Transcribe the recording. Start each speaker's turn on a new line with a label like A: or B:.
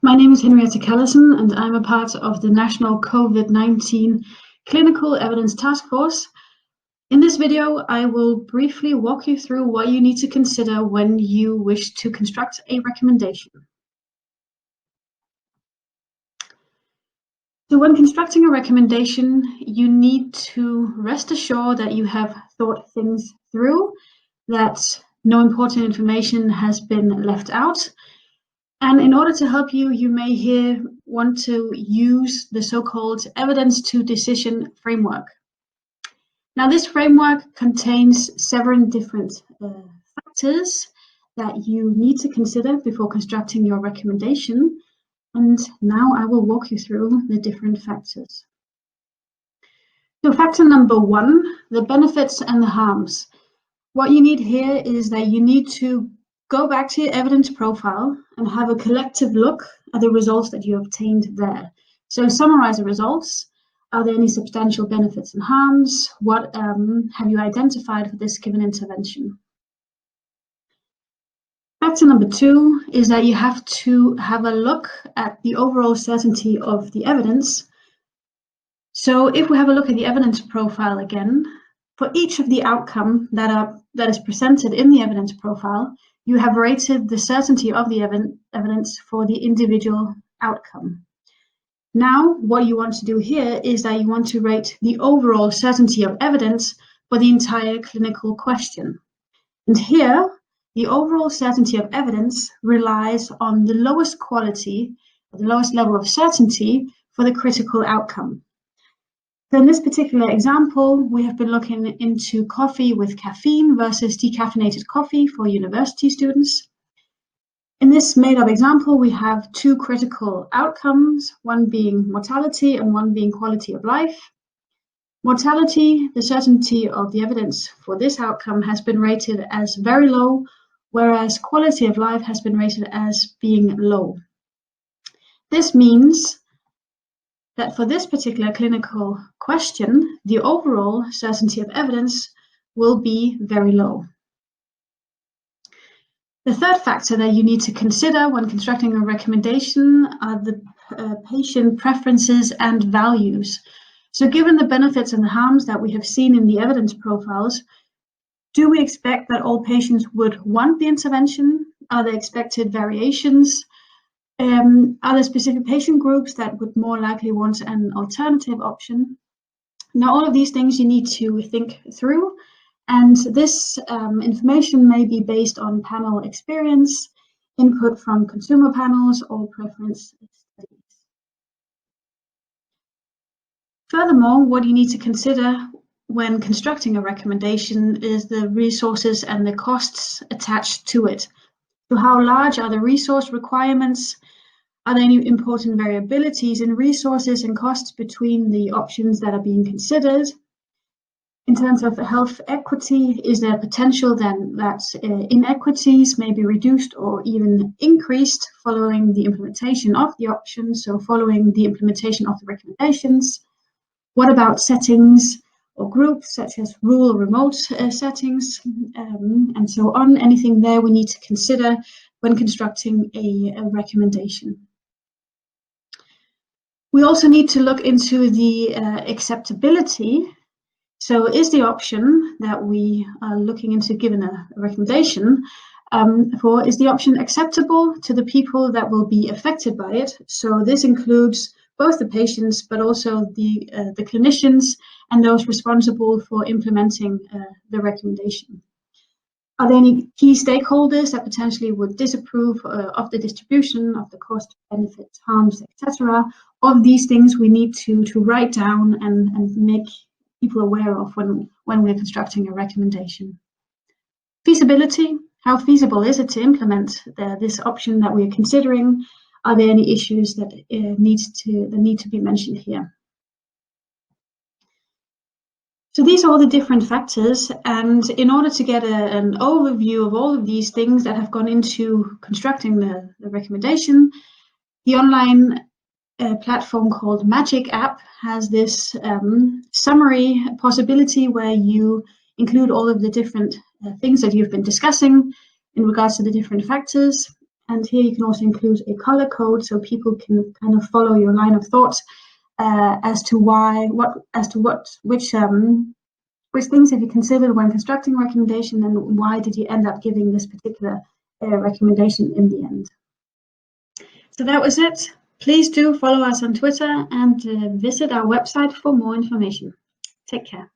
A: My name is Henriette Callison, and I'm a part of the National COVID-19 Clinical Evidence Task Force. In this video, I will briefly walk you through what you need to consider when you wish to construct a recommendation. So when constructing a recommendation, you need to rest assured that you have thought things through, that no important information has been left out. And in order to help you, you may here want to use the so-called evidence to decision framework. Now, this framework contains several different factors that you need to consider before constructing your recommendation. And now I will walk you through the different factors. So factor number one, the benefits and the harms. What you need here is that you need to go back to your evidence profile and have a collective look at the results that you obtained there. So summarize the results. Are there any substantial benefits and harms? What have you identified for this given intervention? Factor number two is that you have to have a look at the overall certainty of the evidence. So if we have a look at the evidence profile again, for each of the outcome that is presented in the evidence profile, you have rated the certainty of the evidence for the individual outcome. Now, what you want to do here is that you want to rate the overall certainty of evidence for the entire clinical question. And here, the overall certainty of evidence relies on the lowest quality, or the lowest level of certainty for the critical outcome. So in this particular example, we have been looking into coffee with caffeine versus decaffeinated coffee for university students. In this made-up example, we have two critical outcomes, one being mortality and one being quality of life. Mortality, the certainty of the evidence for this outcome has been rated as very low, whereas quality of life has been rated as being low. This means that for this particular clinical question, the overall certainty of evidence will be very low. The third factor that you need to consider when constructing a recommendation are the patient preferences and values. So given the benefits and the harms that we have seen in the evidence profiles, do we expect that all patients would want the intervention? Are there expected variations? Are there specific patient groups that would more likely want an alternative option? Now, all of these things you need to think through, and this information may be based on panel experience, input from consumer panels, or preference studies. Furthermore, what you need to consider when constructing a recommendation is the resources and the costs attached to it. So how large are the resource requirements? Are there any important variabilities in resources and costs between the options that are being considered? In terms of health equity, is there potential then that inequities may be reduced or even increased following the implementation of the options, so following the implementation of the recommendations? What about settings or groups such as rural, remote settings, and so on? Anything there we need to consider when constructing a recommendation. We also need to look into the acceptability. So is the option that we are looking into given a recommendation is the option acceptable to the people that will be affected by it? So this includes both the patients, but also the clinicians and those responsible for implementing the recommendation. Are there any key stakeholders that potentially would disapprove of the distribution of the cost, benefits, harms, etc.? Of these things we need to write down and make people aware of when we're constructing a recommendation. Feasibility, how feasible is it to implement this option that we are considering? Are there any issues that need to be mentioned here? So these are all the different factors, and in order to get an overview of all of these things that have gone into constructing the recommendation, the online platform called Magic App has this summary possibility where you include all of the different things that you've been discussing in regards to the different factors. And here you can also include a color code so people can kind of follow your line of thought as to which things have you considered when constructing a recommendation, and why did you end up giving this particular recommendation in the end. So that was it. Please do follow us on Twitter and visit our website for more information. Take care.